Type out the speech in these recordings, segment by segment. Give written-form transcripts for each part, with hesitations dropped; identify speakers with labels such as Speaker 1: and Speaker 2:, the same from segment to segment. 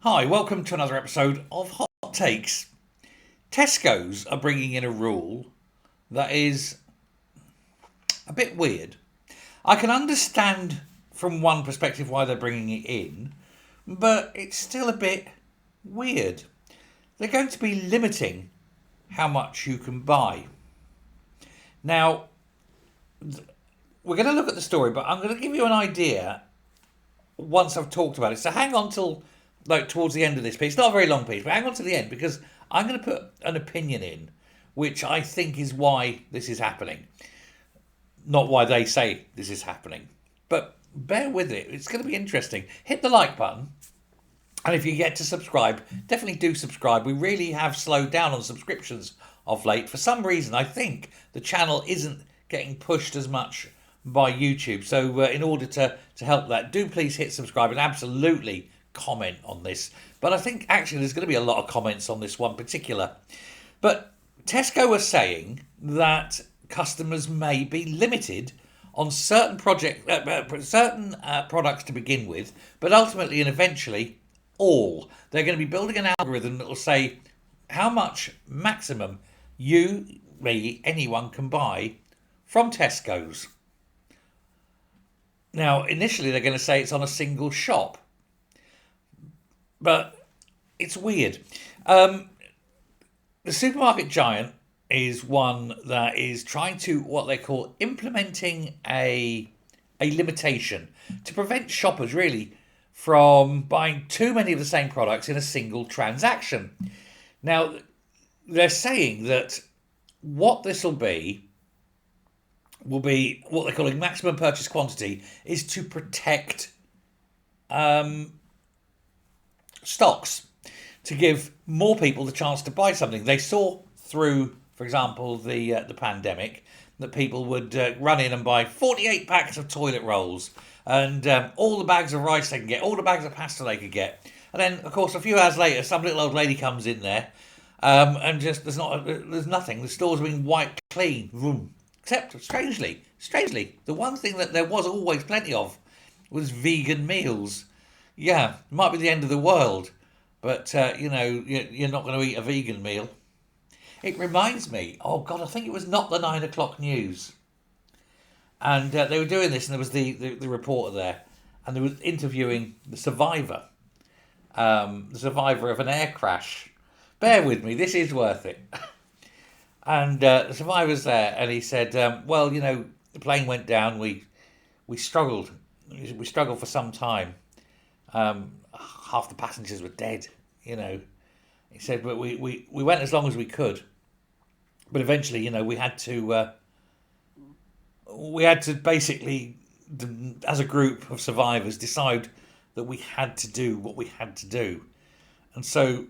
Speaker 1: Hi, welcome to another episode of Hot Takes. Tesco's are bringing in a rule that is a bit weird. I can understand from one perspective why they're bringing it in, but it's still a bit weird. They're going to be limiting how much you can buy. Now, we're going to look at the story, but I'm going to give you an idea once I've talked about it. So hang on till towards the end of this piece. It's not a very long piece, but hang on to the end because I'm going to put an opinion in, which I think is why this is happening, not why they say this is happening. But bear with it; it's going to be interesting. Hit the like button, and if you get to subscribe, definitely do subscribe. We really have slowed down on subscriptions of late. For some reason, I think the channel isn't getting pushed as much by YouTube. So in order to help that, do please hit subscribe and absolutely comment on this. But I think actually there's going to be a lot of comments on this one particular. But Tesco are saying that customers may be limited on certain products to begin with, but ultimately and eventually all. They're going to be building an algorithm that will say how much maximum you, me, anyone can buy from Tesco's. Now, initially they're going to say it's on a single shop, but it's weird. The supermarket giant is one that is trying to what they call implementing a limitation to prevent shoppers really from buying too many of the same products in a single transaction. Now, they're saying that what this will be what they're calling maximum purchase quantity is to protect stocks, to give more people the chance to buy something. They saw through, for example, the pandemic that people would run in and buy 48 packs of toilet rolls and all the bags of rice they can get, all the bags of pasta they could get. And then, of course, a few hours later, some little old lady comes in there and just there's nothing. The store's been wiped clean. Vroom. Except, strangely, the one thing that there was always plenty of was vegan meals. Yeah, it might be the end of the world, but you're not going to eat a vegan meal. It reminds me, oh God, I think it was not the 9 o'clock news. And they were doing this, and there was the reporter there, and they were interviewing the survivor of an air crash. Bear with me, this is worth it. And the survivor's there, and he said, the plane went down. We struggled. We struggled for some time. Half the passengers were dead, He said, but we went as long as we could. But eventually, we had to basically, as a group of survivors, decide that we had to do what we had to do. And so,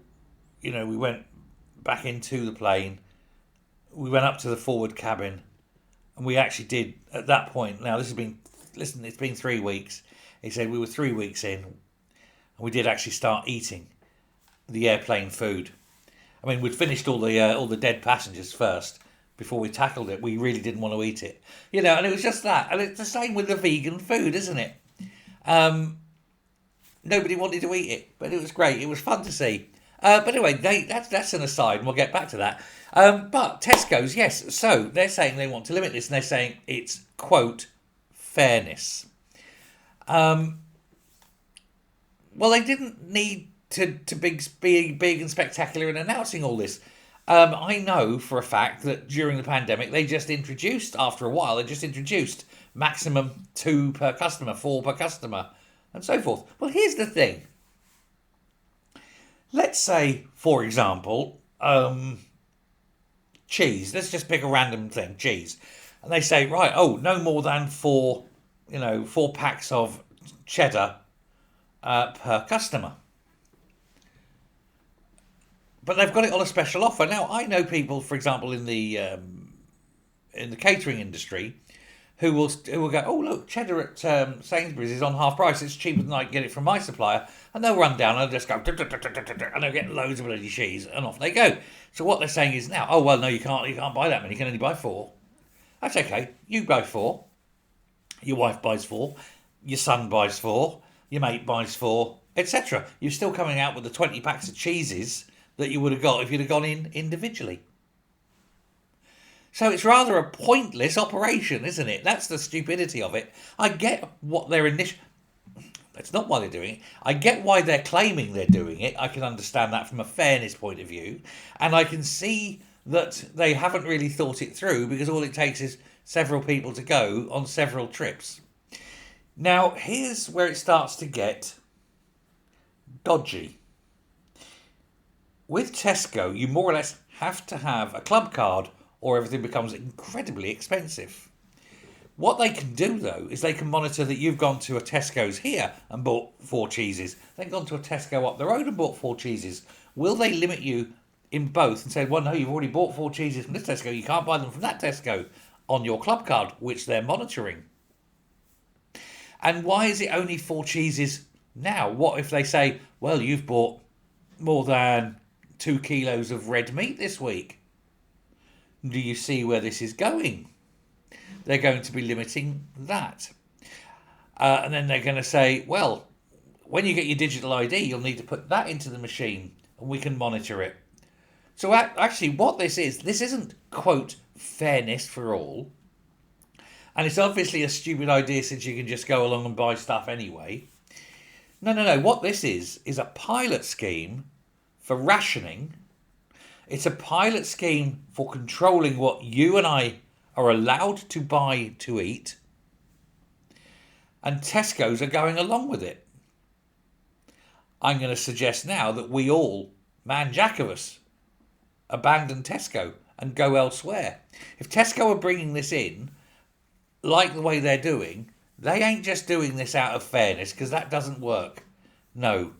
Speaker 1: we went back into the plane. We went up to the forward cabin, and we actually did at that point. Now it's been 3 weeks. He said we were 3 weeks in, and we did actually start eating the airplane food. I mean, we'd finished all the dead passengers first before we tackled it. We really didn't want to eat it, and it was just that. And it's the same with the vegan food, isn't it? Nobody wanted to eat it, but it was great. It was fun to see. But anyway, that's an aside, and we'll get back to that. But Tesco's, yes, so they're saying they want to limit this, and they're saying it's, quote, fairness. Well, they didn't need to be big and spectacular in announcing all this. I know for a fact that during the pandemic, after a while, they just introduced maximum 2 per customer, 4 per customer, and so forth. Well, here's the thing. Let's say, for example, cheese. Let's just pick a random thing, cheese. And they say, right, no more than 4 packs of cheddar per customer. But they've got it on a special offer. Now, I know people, for example, in the catering industry, who will go, oh look, cheddar at Sainsbury's is on half price. It's cheaper than I can get it from my supplier, and they'll run down and they'll just go, and they'll get loads of bloody cheese, and off they go. So what they're saying is now, oh well, no, you can't buy that many. You can only buy 4. That's okay. You buy 4. Your wife buys 4. Your son buys 4. Your mate buys 4. etc. You're still coming out with the 20 packs of cheeses that you would have got if you'd have gone in individually. So it's rather a pointless operation, isn't it? That's the stupidity of it. I get what their initial... That's not why they're doing it. I get why they're claiming they're doing it. I can understand that from a fairness point of view. And I can see that they haven't really thought it through, because all it takes is several people to go on several trips. Now, here's where it starts to get dodgy. With Tesco, you more or less have to have a club card or everything becomes incredibly expensive. What they can do, though, is they can monitor that you've gone to a Tesco's here and bought 4 cheeses, then gone to a Tesco up the road and bought 4 cheeses. Will they limit you in both and say, well, no, you've already bought 4 cheeses from this Tesco, you can't buy them from that Tesco on your club card, which they're monitoring? And why is it only 4 cheeses now? What if they say, well, you've bought more than 2 kilos of red meat this week? Do you see where this is going? They're going to be limiting that. And then they're going to say, well, when you get your digital ID, you'll need to put that into the machine and we can monitor it. So actually what this isn't, quote, fairness for all. And it's obviously a stupid idea, since you can just go along and buy stuff anyway. No. What this is a pilot scheme for rationing. It's a pilot scheme for controlling what you and I are allowed to buy to eat. And Tesco's are going along with it. I'm going to suggest now that we all, man jack of us, abandon Tesco and go elsewhere. If Tesco are bringing this in, like the way they're doing, they ain't just doing this out of fairness, because that doesn't work. No.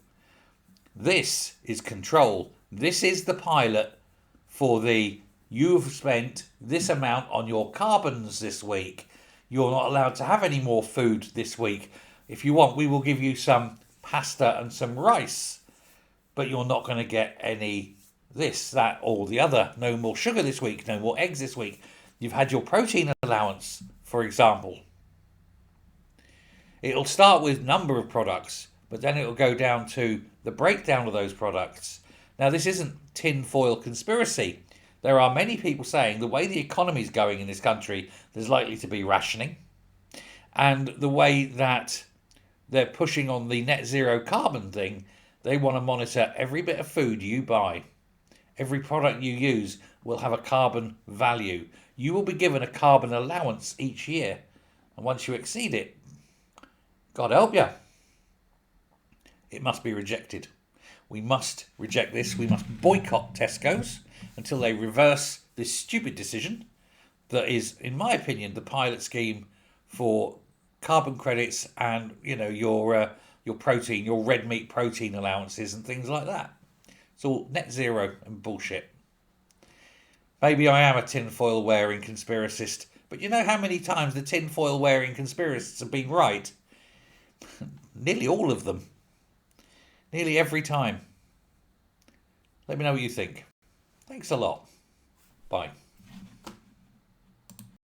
Speaker 1: This is control. This is the pilot for the, you've spent this amount on your carbons this week. You're not allowed to have any more food this week. If you want, we will give you some pasta and some rice, but you're not going to get any this, that, or the other. No more sugar this week. No more eggs this week. You've had your protein allowance, for example. It'll start with number of products, but then it'll go down to the breakdown of those products. Now, this isn't tinfoil conspiracy. There are many people saying the way the economy is going in this country, there's likely to be rationing. And the way that they're pushing on the net zero carbon thing, they want to monitor every bit of food you buy. Every product you use will have a carbon value. You will be given a carbon allowance each year. And once you exceed it, God help you, it must be rejected. We must reject this. We must boycott Tesco's until they reverse this stupid decision that is, in my opinion, the pilot scheme for carbon credits and, your protein, your red meat protein allowances and things like that. It's all net zero and bullshit. Maybe I am a tinfoil wearing conspiracist, but you know how many times the tinfoil wearing conspiracists have been right? Nearly all of them. Nearly every time. Let me know what you think. Thanks a lot. Bye.